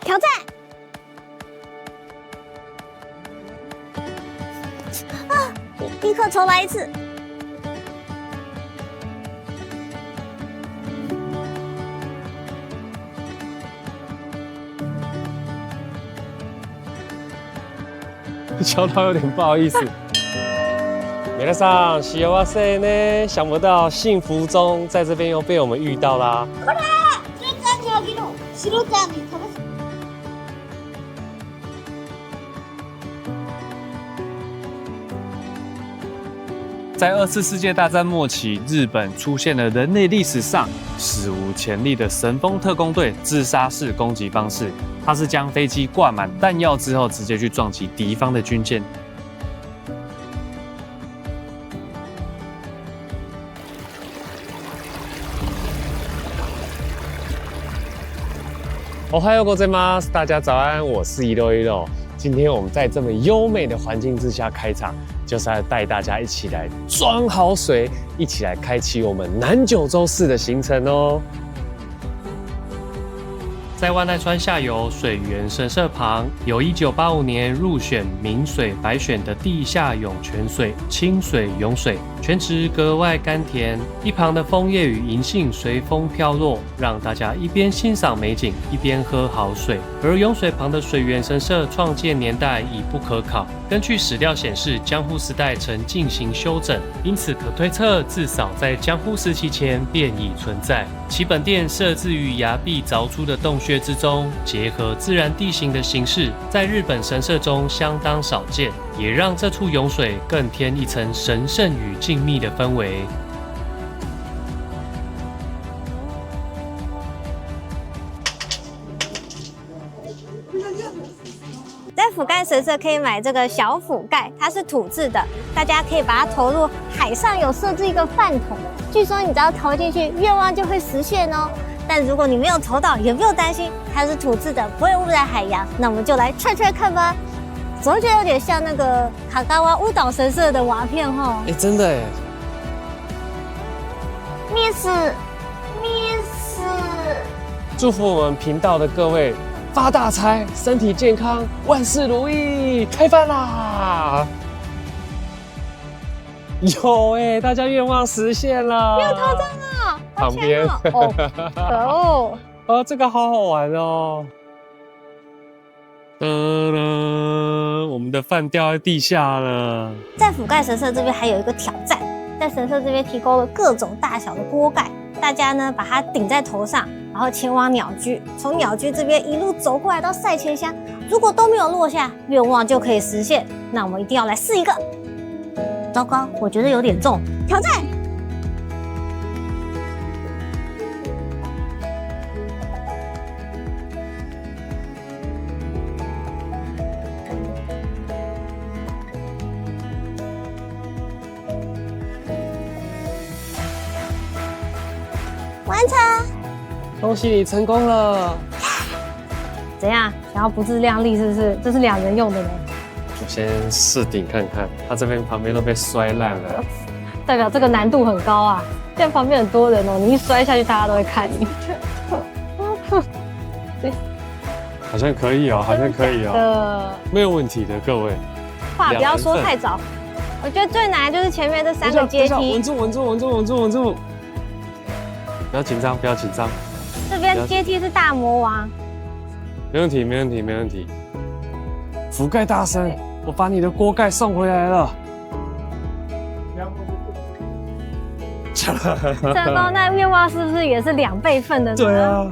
挑战！啊！立刻重来一次。敲到有点不好意思。皆さん、幸せね！想不到幸福中在这边又被我们遇到啦。在2次世界大战末期，日本出现了人类历史上史无前例的神风特攻队自杀式攻击方式。它是将飞机挂满弹药之后，直接去撞击敌方的军舰。おはようございます，大家早安，我是161。今天我们在这么优美的环境之下开场，就是要带大家一起来装好水，一起来开启我们南九州市的行程哦。在万代川下游水源神社旁，有1985年入选名水百选的地下涌泉水清水涌水，泉池格外甘甜，一旁的枫叶与银杏随风飘落，让大家一边欣赏美景，一边喝好水。而涌水旁的水源神社创建年代已不可考，根据史料显示，江户时代曾进行修整，因此可推测至少在江户时期前便已存在。其本殿设置于崖壁凿出的洞穴之中，结合自然地形的形式，在日本神社中相当少见，也让这处涌水更添一层神圣与静谧的氛围。在phủ盖神社可以买这个小phủ盖，它是土制的，大家可以把它投入海上，有设置一个饭桶，据说你只要投进去，愿望就会实现哦。但如果你没有投到，也不用担心，它是土制的，不会污染海洋。那我们就来踹踹看吧。总觉得有点像那个卡嘎哇乌岛神社的瓦片哈。哎，真的哎。Miss，祝福我们频道的各位发大财，身体健康，万事如意，开饭啦！有哎，大家愿望实现了，没有头章啊，旁边哦，可恶！哦，这个好好玩哦。我们的饭掉在地下了。在phủ盖神社这边还有一个挑战，在神社这边提供了各种大小的锅盖，大家呢把它顶在头上，然后前往鸟居，从鸟居这边一路走过来到赛前乡，如果都没有落下，愿望就可以实现。那我们一定要来试一个。糟糕，我觉得有点重，挑战！完成！恭喜你成功了！怎样？想要不自量力是不是？这是2人用的呢。我先试顶看看，它这边旁边都被摔烂了，代表这个难度很高啊！这样旁边很多人哦，你一摔下去，大家都会看你。好像可以哦，好像可以哦，没有问题的，各位。话不要说太早，我觉得最难的就是前面这3个阶梯。稳住，稳住，稳住，稳住，稳住！不要紧张，不要紧张。这边阶梯是大魔王。没问题，没问题，没问题。覆盖大神，我把你的锅盖送回来了。成功，那愿望是不是也是2倍份的呢？对啊，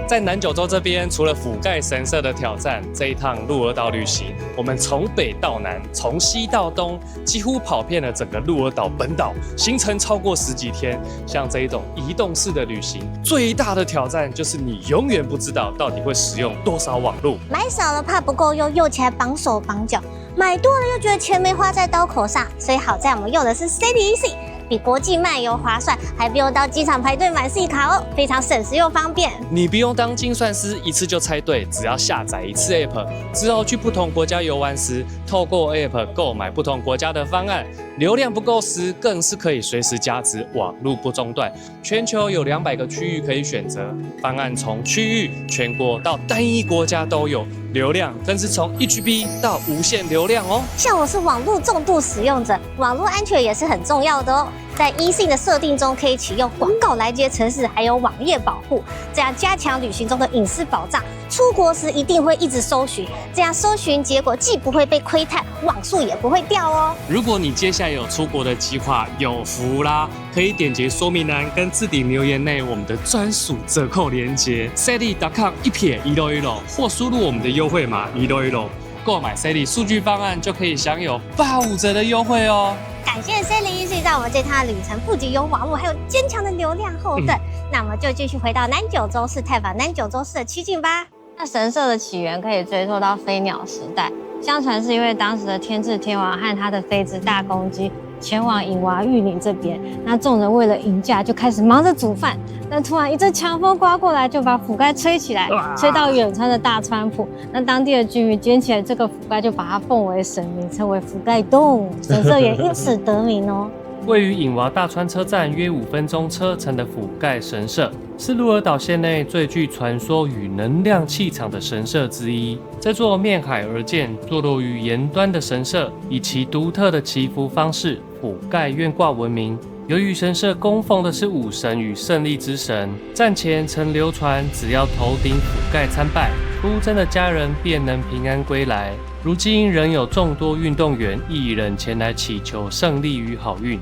在南九州这边，除了覆盖神社的挑战，这一趟鹿儿岛旅行，我们从北到南，从西到东，几乎跑遍了整个鹿儿岛本岛，行程超过10几天。像这一种移动式的旅行，最大的挑战就是你永远不知道到底会使用多少网路。买少了怕不够用，用起来绑手绑脚；买多了又觉得钱没花在刀口上。所以好在我们用的是 City Easy。比国际漫游划算，还不用到机场排队买 SIM 卡哦，非常省时又方便。你不用当精算师，一次就猜对，只要下载一次 App， 之后去不同国家游玩时，透过 App 购买不同国家的方案，流量不够时，更是可以随时加值，网路不中断。全球有200个区域可以选择，方案从区域、全国到单一国家都有，流量更是从1GB 到无限流量哦。像我是网络重度使用者，网络安全也是很重要的哦。在 eSIM 的设定中，可以启用广告来接程式，还有网页保护，这样加强旅行中的隐私保障。出国时一定会一直搜寻，这样搜寻结果既不会被窥探，网速也不会掉哦。如果你接下来有出国的计划，有福啦！可以点击说明栏跟置顶留言内我们的专属折扣链接 ，Sally.com 1.1616，或输入我们的优惠码11616，购买 Sally 数据方案就可以享有85折的优惠哦。感谢 Sally eSIM 让我们这趟旅程不仅有网络，还有坚强的流量后盾。那我们就继续回到南九州市，探访南九州市的奇景吧。那神社的起源可以追溯到飞鸟时代，相传是因为当时的天智天王和他的妃子大公鸡前往隐娃玉岭这边，那众人为了迎驾就开始忙着煮饭，但突然一阵强风刮过来，就把phủ盖吹起来，吹到远川的大川浦。那当地的居民捡起来这个phủ盖，就把它奉为神明，称为phủ盖洞，神社也因此得名哦。位于隐娃大川车站约5分钟车程的phủ盖神社，是鹿儿岛县内最具传说与能量气场的神社之一。这座面海而建、坐落于岩端的神社，以其独特的祈福方式phủ盖愿挂闻名。由于神社供奉的是武神与胜利之神，战前曾流传，只要头顶phủ盖参拜，出征的家人便能平安归来。如今仍有众多运动员、艺人前来祈求胜利与好运。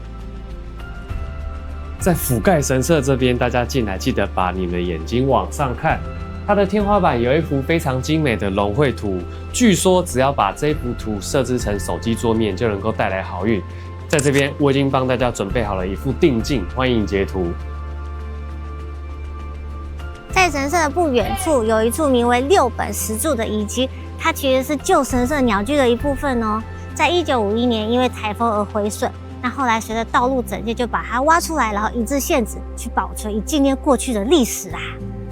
在phủ盖神社这边，大家进来记得把你们的眼睛往上看，它的天花板有一幅非常精美的龙绘图，据说只要把这幅图设置成手机桌面，就能够带来好运。在这边，我已经帮大家准备好了一副定镜，欢迎截图。在神社的不远处，有一处名为六本石柱的遗迹，它其实是旧神社鸟居的一部分哦。在1951年，因为台风而毁损。那后来随着道路整建，就把它挖出来，然后移至现址，去保存，以纪念过去的历史啊。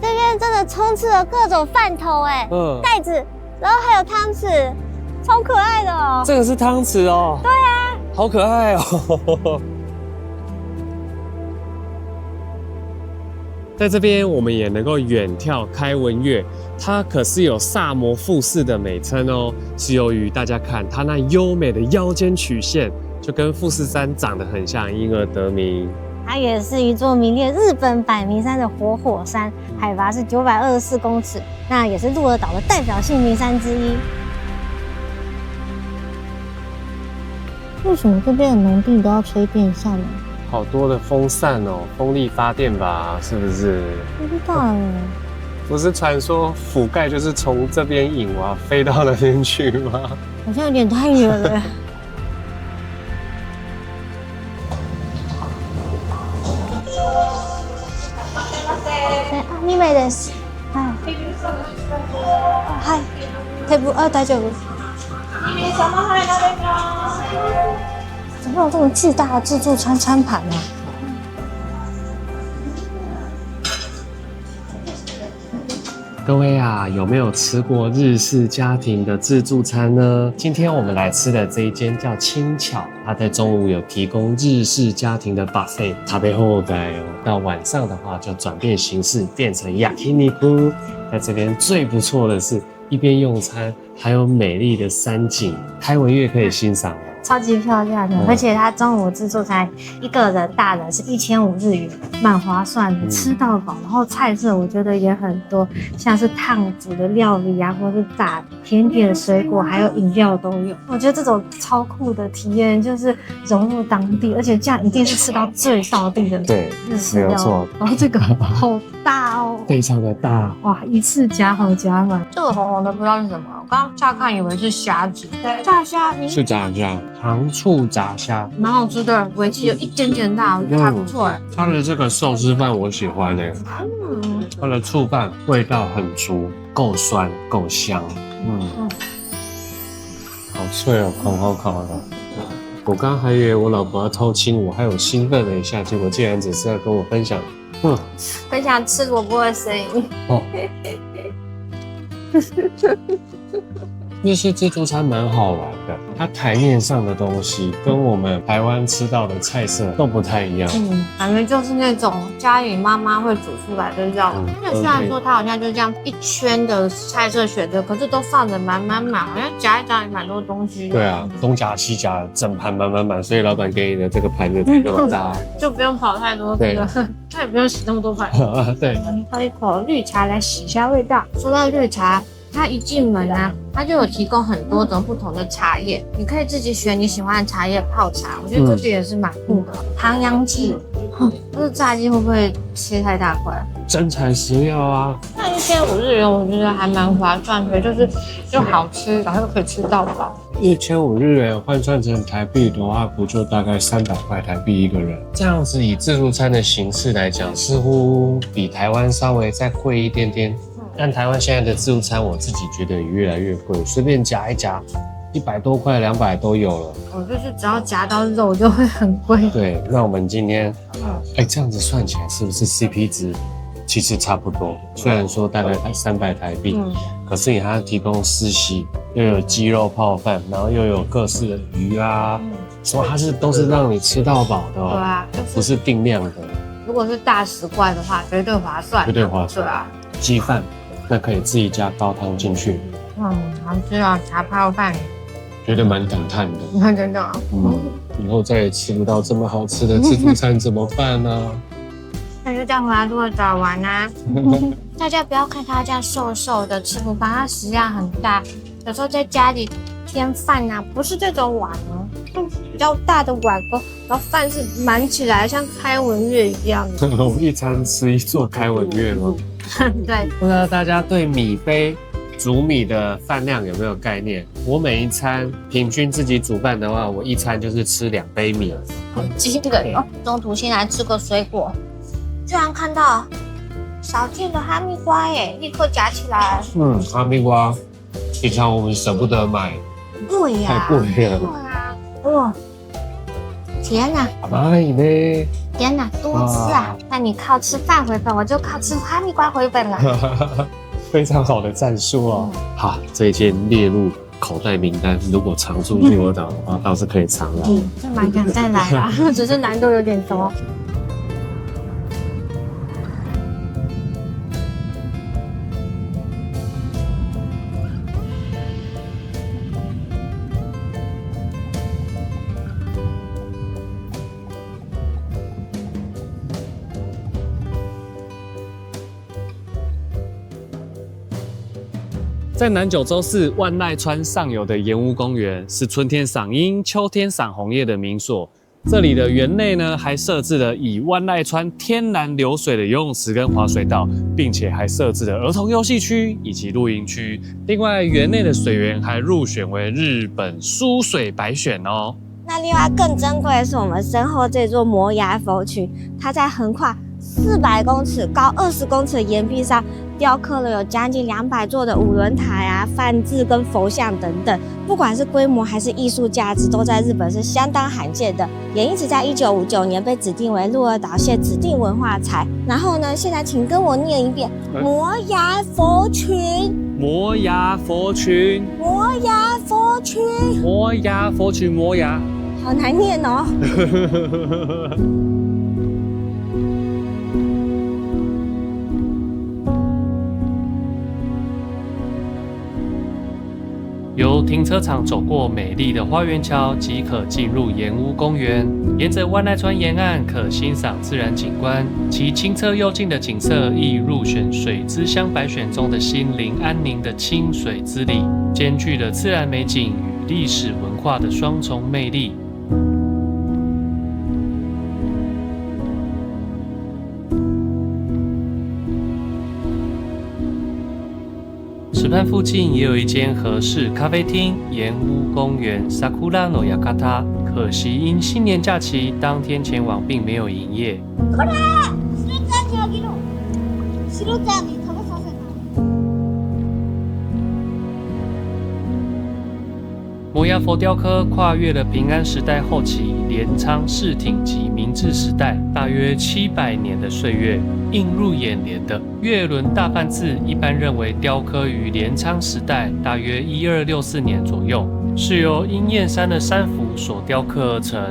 这边真的充斥了各种饭头袋子，然后还有汤匙，超可爱的哦。这个是汤匙哦。对啊，好可爱哦。在这边，我们也能够远眺开文岳，它可是有萨摩富士的美称哦，是由于大家看它那优美的腰间曲线。就跟富士山长得很像，因而得名。它也是一座名列日本百名山的活火山，海拔是924公尺，那也是鹿儿岛的代表性名山之一。为什么这边的农地都要吹电扇呢？好多的风扇哦，风力发电吧，是不是？不知道哎。不是传说phủ盖就是从这边引娃飞到那边去吗？好像有点太远了。2名です。はい。大丈夫。2名様入られます。怎么有这种巨大的自助餐餐盘呢？各位啊，有没有吃过日式家庭的自助餐呢？今天我们来吃的这一间叫轻巧，它在中午有提供日式家庭的 buffet， 食べ放題哦。到晚上的话就转变形式，变成焼肉。在这边最不错的是，一边用餐还有美丽的山景，开文岳可以欣赏哦。超级漂亮的，而且它中午自助餐一个人大人是1500日元，蛮划算的，吃到饱。然后菜色我觉得也很多，像是烫煮的料理啊，或是炸甜点、水果，还有饮料都有。我觉得这种超酷的体验就是融入当地，而且这样一定是吃到最道地的日式料理。没有错。然后这个好大哦，非常的大哇！一次夹好夹满。这个红红的不知道是什么，我刚刚乍看以为是虾子，炸虾是炸虾。糖醋炸虾蛮好吃的，尾鳍有一点点大，我觉得还不错哎。它的这个寿司饭我喜欢哎，它的醋饭味道很足，够酸够香，好脆哦，烤好烤的。我刚还以为我老婆要偷亲我，还有兴奋了一下，结果竟然只是要跟我分享，分享吃萝卜的声音。日式自助餐蛮好玩的，它台面上的东西跟我们台湾吃到的菜色都不太一样。感觉就是那种家里妈妈会煮出来的料理。那虽然说它好像就这样一圈的菜色选择，可是都放着满，好像夹一夹也蛮多东西。对啊，东夹西夹，整盘满，所以老板给你的这个盘子那么大，就不用跑太多次了，他也不用洗那么多盘。对，喝一口绿茶来洗一下味道。说到绿茶，它一进门啊，它就有提供很多种不同的茶叶，你可以自己选你喜欢的茶叶泡茶。我觉得这个也是蛮酷的。唐扬鸡，这个炸鸡会不会切太大块？真材实料啊！那1500日元，我觉得还蛮划算的，就好吃，然后又可以吃到饱。1500日元换算成台币的话，不就大概300块台币一个人？这样子以自助餐的形式来讲，似乎比台湾稍微再贵一点点。但台湾现在的自助餐，我自己觉得也越来越贵，随便夹一夹，100多块、200都有了。就是只要夹到肉就会很贵。对，那我们今天，这样子算起来是不是 CP 值其实差不多？虽然说大概300台币，可是它提供私席，又有鸡肉泡饭，然后又有各式的鱼啊，说它都是让你吃到饱的哦，对啊，不是定量的。如果是大10罐的话，绝对划算。绝对划算。对啊，鸡饭那可以自己加高汤进去。好吃啊，茶泡饭。觉得蛮感叹的。那真的。以后再也吃不到这么好吃的自助餐怎么办呢？那就这样回来做早玩啊。大家不要看他这样瘦瘦的吃不饱，他食量很大。有时候在家里添饭啊，不是这种碗哦，是比较大的碗哦，然后饭是满起来，像开文月一样的。我一餐吃一座开文月吗？对。不知道大家对米杯煮米的饭量有没有概念？我每一餐平均自己煮饭的话，我一餐就是吃2杯米。好惊人哦！中途先来吃个水果，居然看到少见的哈密瓜耶，立刻夹起来。哈密瓜，平常我们舍不得买，贵呀，太贵了。对啊，哇，甜呐！哪里呢？天哪，多吃啊！那你靠吃饭回本，我就靠吃哈密瓜回本了。非常好的战术哦。好，这一件列入口袋名单，如果常驻鹿儿岛的话，倒是可以常来。是蛮想再来啦，只是难度有点多。在南九州市万籁川上游的岩屋公园，是春天赏樱、秋天赏红叶的名所。这里的园内呢，还设置了以万籁川天然流水的游泳池跟滑水道，并且还设置了儿童游戏区以及露营区。另外，园内的水源还入选为日本输水百选哦。那另外更珍贵的是我们身后这座摩崖佛群，它在横跨400公尺、高20公尺的岩壁上，雕刻了有将近200座的5轮台啊、梵字跟佛像等等，不管是规模还是艺术价值，都在日本是相当罕见的，也因此在1959年被指定为鹿儿岛县指定文化财。然后呢，现在请跟我念一遍：摩崖佛群，摩崖佛群，摩崖佛群，摩崖佛群，摩崖，好难念哦。由停车场走过美丽的花园桥即可进入岩屋公园。沿着万籁川沿岸可欣赏自然景观，其清澈幽静的景色亦入选水之乡百选中的心灵安宁的清水之里，兼具了自然美景与历史文化的双重魅力。池畔附近也有一间和式咖啡厅——岩屋公园 Sakura no Yakata， 可惜因新年假期当天前往并没有营业。摩崖佛雕刻跨越了平安时代后期、镰仓、室町及明治时代大约700年的岁月。映入眼帘的月轮大梵字，一般认为雕刻于镰仓时代大约1264年左右，是由鹰彦山的山符所雕刻而成。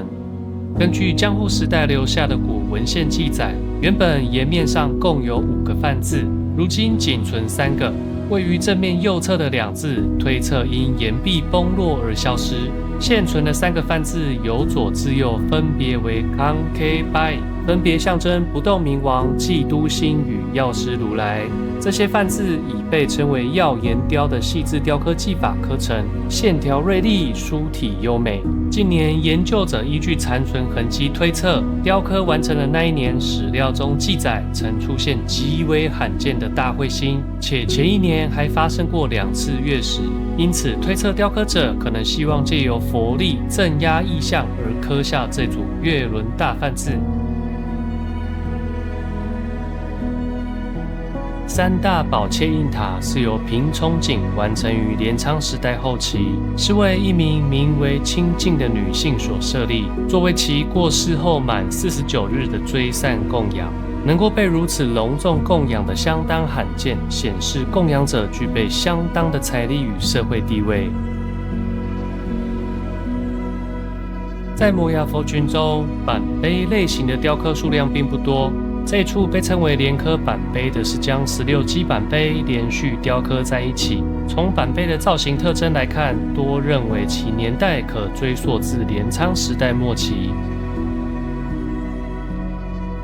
根据江户时代留下的古文献记载，原本颜面上共有5个梵字，如今仅存3个。位于正面右侧的2字，推测因岩壁崩落而消失。现存的3个梵字由左至右分别为康 K 拜，分别象征不动明王、基督星与药师如来。这些梵字已被称为药岩雕的细致雕刻技法刻成，线条锐利，书体优美。近年研究者依据残存痕迹推测，雕刻完成的那一年，史料中记载曾出现极为罕见的大彗星，且前一年还发生过2次月食，因此推测雕刻者可能希望借由佛力镇压异象而刻下这组月轮大梵字。3大宝切印塔是由平冲景完成于镰仓时代后期，是为一名名为清净的女性所设立，作为其过世后满49日的追善供养。能够被如此隆重供养的相当罕见，显示供养者具备相当的财力与社会地位。在摩崖佛群中，板碑类型的雕刻数量并不多。这一处被称为连刻板碑的是将16基板碑连续雕刻在一起。从板碑的造型特征来看，多认为其年代可追溯至镰仓时代末期。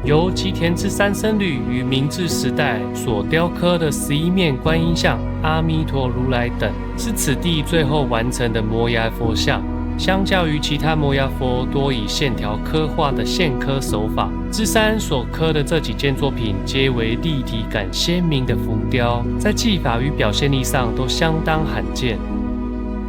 由吉田之三僧侣于明治时代所雕刻的11面观音像、阿弥陀如来等，是此地最后完成的摩崖佛像。相较于其他摩崖佛多以线条刻画的线刻手法，之三所刻的这几件作品皆为立体感鲜明的浮雕，在技法与表现力上都相当罕见。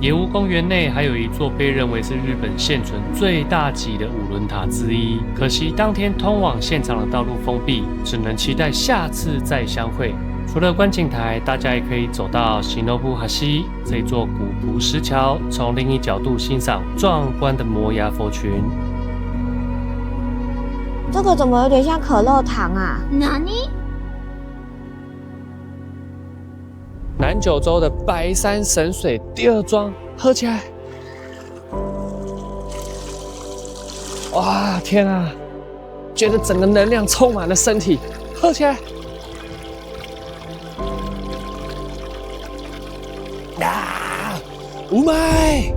野屋公园内还有一座被认为是日本现存最大级的5轮塔之一，可惜当天通往现场的道路封闭，只能期待下次再相会。除了观景台，大家也可以走到喜诺布哈西这座古朴石桥，从另一角度欣赏壮观的摩崖佛群。这个怎么有点像可乐糖啊？哪里？南九州的白山神水第2庄，喝起来！哇，天啊！觉得整个能量充满了身体，喝起来！五麦。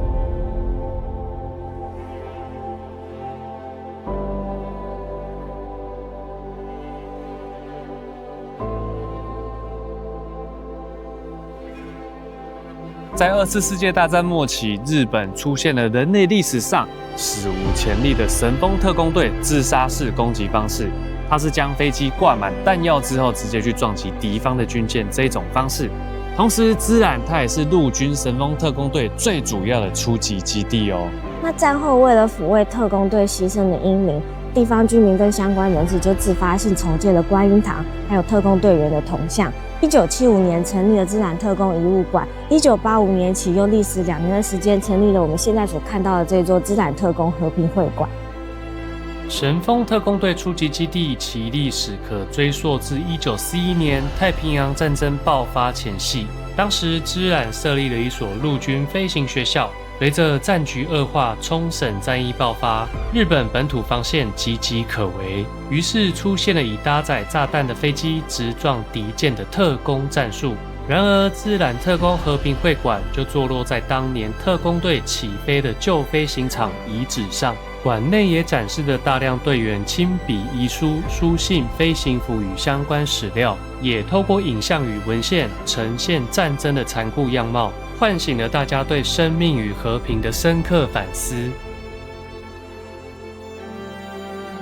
在2次世界大战末期，日本出现了人类历史上史无前例的神风特攻队自杀式攻击方式。它是将飞机挂满弹药之后，直接去撞击敌方的军舰这种方式。同时，孜然它也是陆军神风特攻队最主要的出击基地哦。那战后为了抚慰特攻队牺牲的英灵，地方居民跟相关人士就自发性筹建了观音堂，还有特攻队员的铜像。1975年成立了孜然特攻遗物馆，1985年起又历时2年的时间，成立了我们现在所看到的这座孜然特攻和平会馆。神风特攻队初级基地，其历史可追溯至1941年太平洋战争爆发前夕。当时孜然设立了一所陆军飞行学校。随着战局恶化，冲绳战役爆发，日本本土防线岌岌可危，于是出现了以搭载炸弹的飞机直撞敌舰的特攻战术。然而，孜然特攻和平会馆就坐落在当年特攻队起飞的旧飞行场遗址上。馆内也展示了大量队员亲笔遗书、书信、飞行服与相关史料，也透过影像与文献呈现战争的残酷样貌，唤醒了大家对生命与和平的深刻反思。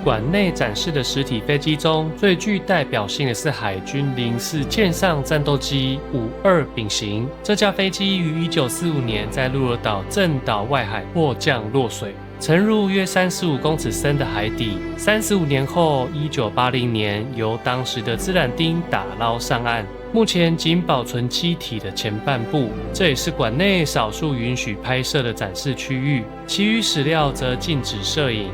馆内展示的实体飞机中，最具代表性的是海军04舰上战斗机52丙型。这架飞机于1945年在鹿儿岛正岛外海迫降落水，沉入约35公尺深的海底。35年后，1980年由当时的孜然町打捞上岸。目前仅保存机体的前半部，这也是馆内少数允许拍摄的展示区域，其余史料则禁止摄影。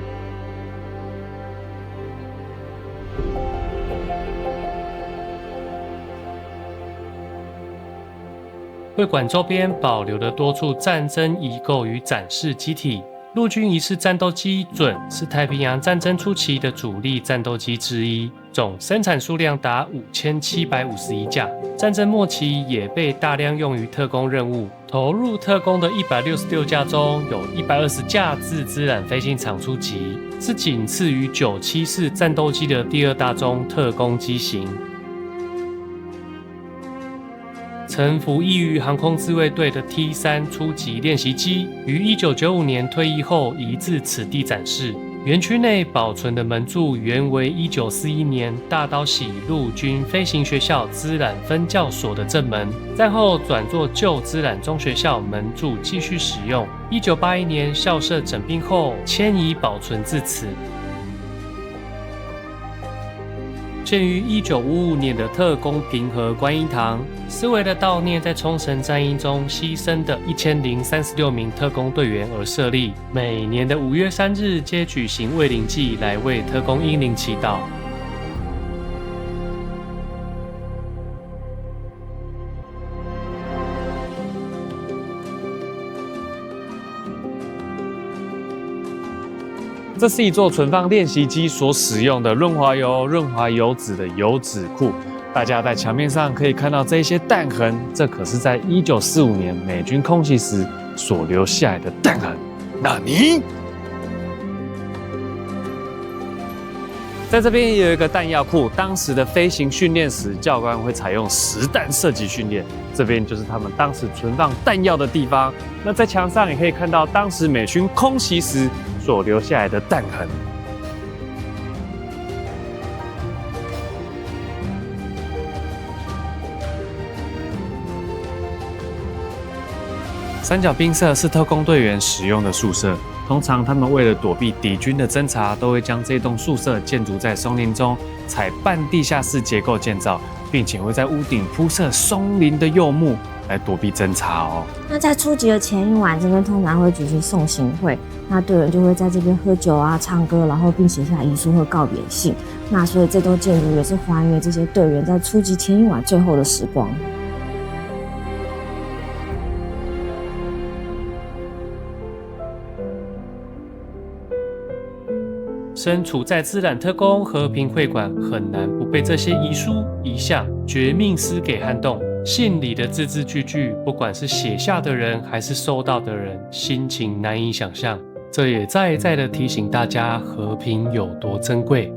会馆周边保留了多处战争遗构与展示机体。陆军仪式战斗机准是太平洋战争初期的主力战斗机之一，总生产数量达5751架。战争末期也被大量用于特工任务。投入特工的166架中，有120架自兹兰飞行场出击，是仅次于974战斗机的第2大宗特工机型。曾服役于航空自卫队的 T3 初级练习机，于1995年退役后移至此地展示。园区内保存的门柱原为1941年大岛喜陆军飞行学校兹兰分教所的正门，战后转作旧兹兰中学校门柱继续使用。1981年校舍整并后迁移保存至此。建于1955年的特工平和观音堂，是为了悼念在冲绳战役中牺牲的1036名特工队员而设立。每年的5月3日皆举行慰灵祭，来为特工英灵祈祷。这是一座存放练习机所使用的润滑油、润滑油脂的油脂库。大家在墙面上可以看到这些弹痕，这可是在1945年美军空袭时所留下来的弹痕。那你？在这边也有一个弹药库，当时的飞行训练时，教官会采用实弹射击训练。这边就是他们当时存放弹药的地方。那在墙上也可以看到当时美军空袭时所留下来的弹痕。三角兵舍是特工队员使用的宿舍，通常他们为了躲避敌军的侦察，都会将这栋宿舍建筑在松林中，采半地下室结构建造，并且会在屋顶铺设松林的柚木来躲避侦察哦。那在出击的前一晚，这边通常会举行送行会，那队员就会在这边喝酒啊、唱歌，然后并写下遗书和告别信。那所以这栋建筑也是还原这些队员在出击前一晚最后的时光。身处在兹兰特工和平会馆，很难不被这些遗书、遗像、绝命诗给撼动。信里的字字句句，不管是写下的人还是收到的人，心情难以想象。这也再再的提醒大家，和平有多珍贵。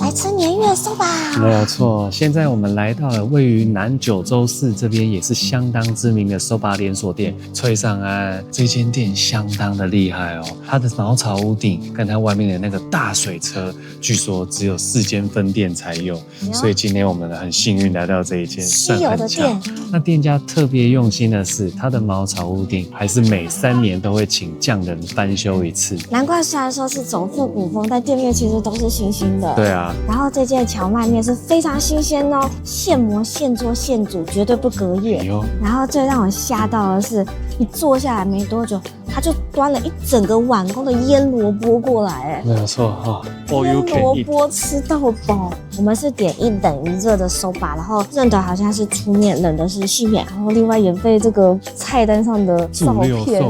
来吃年月寿吧。没有错，现在我们来到了位于南九州市这边也是相当知名的soba连锁店翠上安。这间店相当的厉害哦，它的茅草屋顶跟它外面的那个大水车，据说只有4间分店才有，所以今天我们很幸运来到这一间稀有的店。那店家特别用心的是，它的茅草屋顶还是每3年都会请匠人翻修一次。难怪虽然说是走复古风，但店面其实都是新兴的。对啊。然后这件荞麦面是非常新鲜哦，现磨现做现煮，绝对不隔夜。然后最让我吓到的是，一坐下来没多久，他就端了一整个碗公的腌萝卜过来，哎，没有错哈，腌萝卜吃到饱。我们是点1等1热的soba，然后热的好像是粗面，冷的是细面，然后另外也被这个菜单上的照片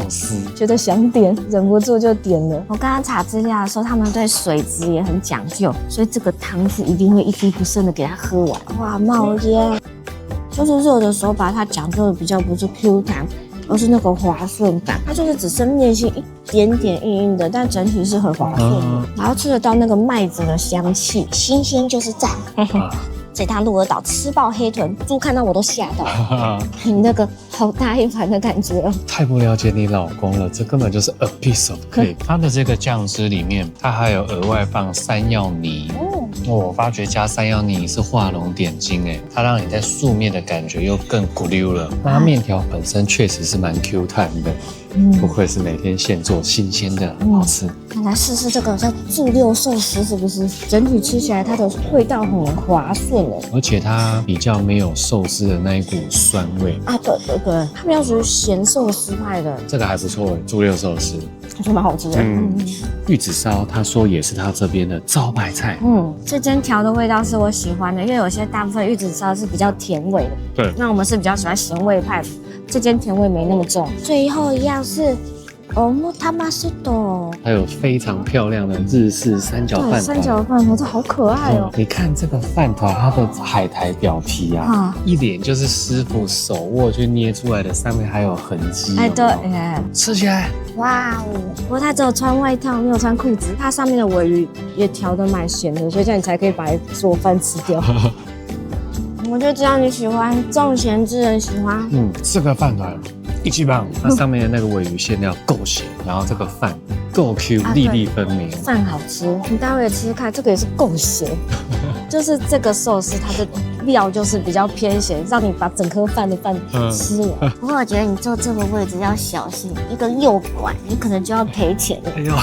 觉得想点，忍不住就点了。我刚刚查资料的时候，他们对水质也很讲究，所以这个汤是一定会一滴不剩的给它喝完。哇，冒烟！就是热的soba，它讲究的比较不是 Q 弹，而是那个滑顺感，它就是只剩面心一点点硬硬的，但整体是很滑顺的，然后吃得到那个麦子的香气，新鲜就是赞。这趟鹿儿岛吃爆黑豚，猪看到我都吓到。你那个好大一盘的感觉哦。太不了解你老公了，这根本就是 a piece of cake。它的这个酱汁里面，它还有额外放山药泥。我发觉加山药泥是画龙点睛哎，它让你在素面的感觉又更咕溜了。那它面条本身确实是蛮 Q 弹的，不愧是每天现做新鲜的，好吃。来试试这个叫注六寿司，是不是？整体吃起来它的味道很滑顺的，而且它比较没有寿司的那一股酸味啊。对，它比较属于咸寿司派的，这个还不错哎，猪六寿司，我觉得蛮好吃的。玉子烧，他说也是他这边的招牌菜。这间调的味道是我喜欢的，因为有些大部分玉子烧是比较甜味的，对，那我们是比较喜欢咸味派的，这间甜味没那么重。最后一样是木塔玛西多，还有非常漂亮的日式三角饭团。三角饭团，这好可爱哦！你看这个饭团，它的海苔表皮啊，一脸就是师傅手握去捏出来的，上面还有痕迹。哎，对，吃起来，哇哦！不过它只有穿外套，没有穿裤子。它上面的鲔鱼也调得蛮咸的，所以这样你才可以把一做饭吃掉。我就知道你喜欢，重咸之人喜欢。这个饭团一级棒，它上面的那个鲔鱼馅料够咸，然后这个饭够 Q，粒粒分明，饭好吃。你待会也吃吃看，这个也是够咸。就是这个寿司，它的料就是比较偏咸，让你把整颗饭的饭吃完。不过我觉得你坐这个位置要小心，一个右拐，你可能就要赔钱了。哎呦！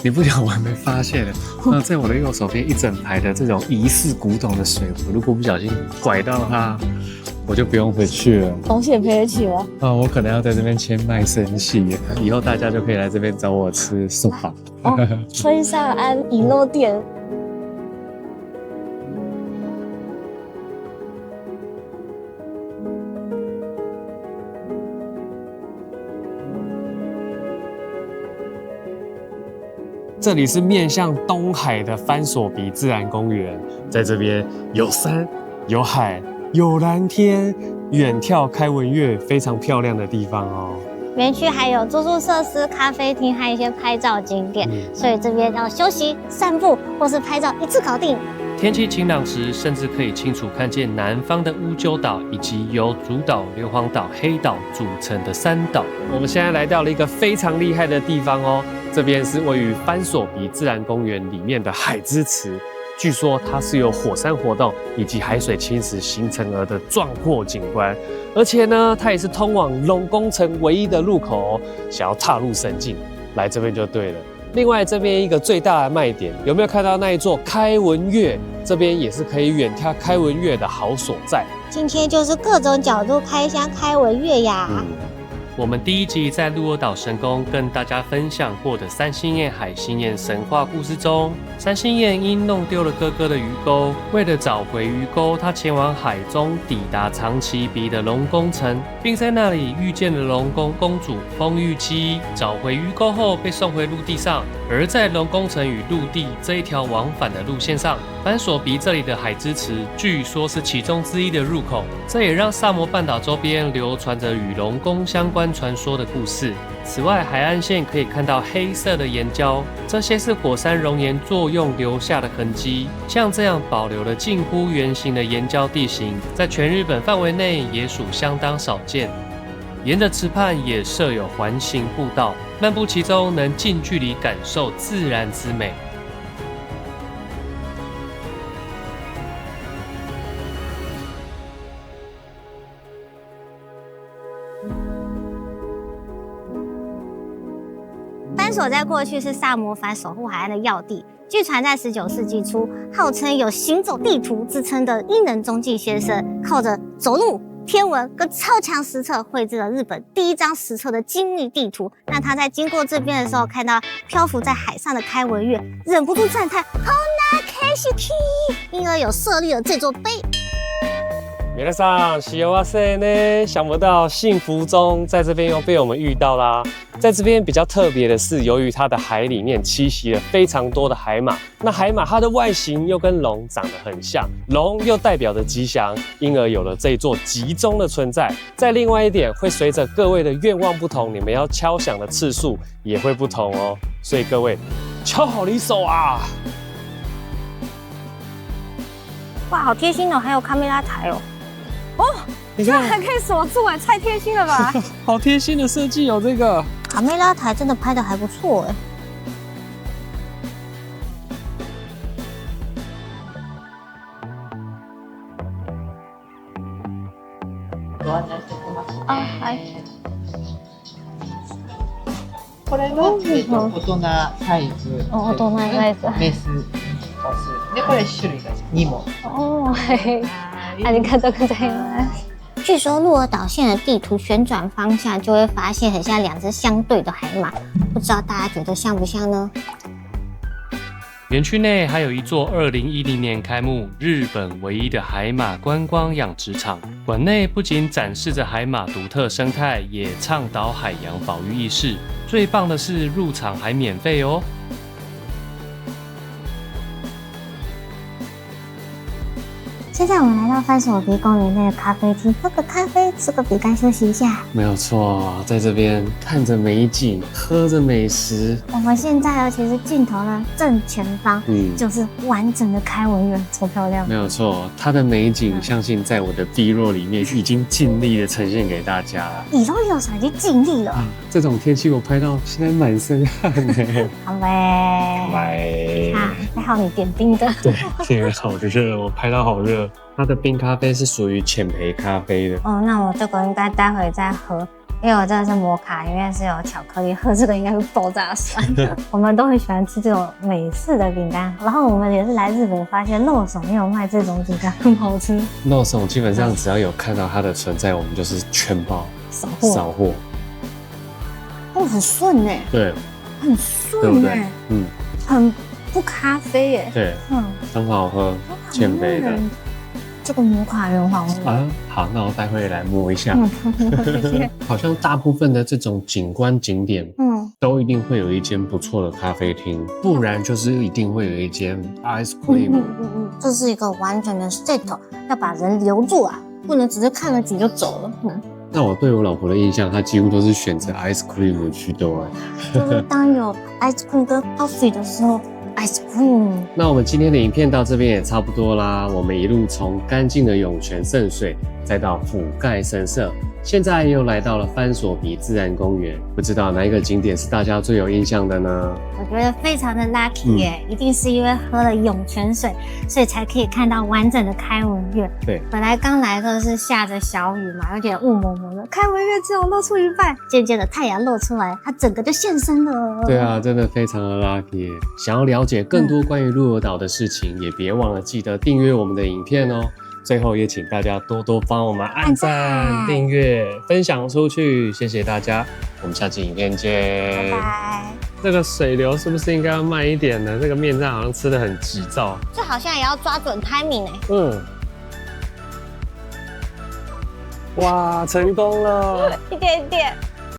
你不讲我还没发现呢。那在我的右手边一整排的这种疑似古董的水壶，如果不小心拐到它，我就不用回去了。东西也赔得起了。我可能要在这边签卖身契，以后大家就可以来这边找我吃寿法。吹上安饮肉店。这里是面向东海的番所鼻自然公园，在这边有山、有海、有蓝天，远眺开文月，非常漂亮的地方哦。园区还有住宿设施、咖啡厅，还有一些拍照景点，所以这边要休息、散步或是拍照一次搞定。天气晴朗时，甚至可以清楚看见南方的乌鸠岛，以及由主岛、硫磺岛、黑岛组成的三岛。我们现在来到了一个非常厉害的地方哦，这边是位于番所鼻自然公园里面的海之池。据说它是由火山活动以及海水侵蚀形成而的壮阔景观，而且呢，它也是通往龙宫城唯一的入口哦。想要踏入神境，来这边就对了。另外这边一个最大的卖点，有没有看到那一座开文月？这边也是可以远眺开文月的好所在。今天就是各种角度开箱开文月呀。我们第一集在鹿儿岛神宫跟大家分享过的三星燕海星燕神话故事中，三星燕因弄丢了哥哥的鱼钩，为了找回鱼钩，他前往海中，抵达长崎鼻的龙宫城，并在那里遇见了龙宫公主丰玉姬。找回鱼钩后，被送回陆地上。而在龙宫城与陆地这一条往返的路线上，番所鼻这里的海之池，据说是其中之一的入口。这也让萨摩半岛周边流传着与龙宫相关传说的故事。此外，海岸线可以看到黑色的岩礁，这些是火山熔岩作用留下的痕迹。像这样保留了近乎圆形的岩礁地形，在全日本范围内也属相当少见。沿着池畔也设有环形步道，漫步其中能近距离感受自然之美。番所在过去是萨摩藩守护海岸的要地。据传在19世纪初，号称有行走地图之称的英人中继先生，靠着走路、天文跟超强实测绘制了日本第一张实测的精密地图。那他在经过这边的时候，看到漂浮在海上的开文月，忍不住赞叹：“好难开西提！”因而有设立了这座碑。皆さん、幸せね！想不到幸福中在这边又被我们遇到啦。在这边比较特别的是，由于它的海里面栖息了非常多的海马，那海马它的外形又跟龙长得很像，龙又代表着吉祥，因而有了这座吉钟的存在。再另外一点，会随着各位的愿望不同，你们要敲响的次数也会不同哦。所以各位，敲好离手啊！哇，好贴心哦，还有卡梅拉台哦。哦，你居然还可以锁住哎，太贴心了吧！好贴心的设计哦，这个卡梅拉台真的拍的还不错哎。あ、はい。これの、大人サイズ。大人サイズ。メス、オス。で、これ種類が2も。哦，嘿，ありがとうございます。据说鹿儿岛县的地图旋转方向就会发现很像两只相对的海马，不知道大家觉得像不像呢？园区内还有一座2010年开幕、日本唯一的海马观光养殖场。馆内不仅展示着海马独特生态，也倡导海洋保育意识。最棒的是入场还免费哦。现在我们来到番手鼻公园内的咖啡厅，喝个咖啡，吃个饼干，休息一下。没有错，在这边看着美景，喝着美食。我们现在其实镜头呢正前方，就是完整的开文园，超漂亮。没有错，它的美景相信在我的 B-roll 里面已经尽力的呈现给大家了。你都有手机尽力了。这种天气我拍到现在满身汗呢。好呗。来。啊，还好你点冰的。对，现在好热，我拍到好热。它的冰咖啡是属于浅焙咖啡的。哦，那我这个应该待会再喝，因为我这个是摩卡，里面是有巧克力，喝这个应该会爆炸酸。我们都很喜欢吃这种美式的饼干，然后我们也是来日本发现肉手没有卖这种饼干，很好吃。肉手基本上只要有看到它的存在，我们就是全包扫货。哦，很顺哎。对，很顺哎。嗯，很不咖啡哎。对，很好喝，浅焙的。这个摩卡也很好喝啊。好，那我待会来摸一下。好像大部分的这种景观景点，都一定会有一间不错的咖啡厅，不然就是一定会有一间 ice cream。这是一个完整的 set， 要把人留住啊，不能只是看了景就走了。那我对我老婆的印象，她几乎都是选择 ice cream 居多。就是当有 ice cream 跟 coffee 的时候。ice cream。那我们今天的影片到这边也差不多啦。我们一路从干净的涌泉圣水，再到覆盖神社，现在又来到了番所鼻自然公园。不知道哪一个景点是大家最有印象的呢？我觉得非常的 lucky 耶，一定是因为喝了涌泉水，所以才可以看到完整的开文月。对，本来刚来的是下着小雨嘛，有点雾蒙蒙的，开文月只有露出一半，渐渐的太阳露出来，它整个就现身了。对啊，真的非常的 lucky。想要了解更多关于鹿儿岛的事情，也别忘了记得订阅我们的影片哦。最后也请大家多多帮我们按赞、订阅、分享出去，谢谢大家。我们下期影片见，拜拜。这个水流是不是应该要慢一点呢？这个面站好像吃得很急躁，这好像也要抓准 timing 哇，成功了，一点点。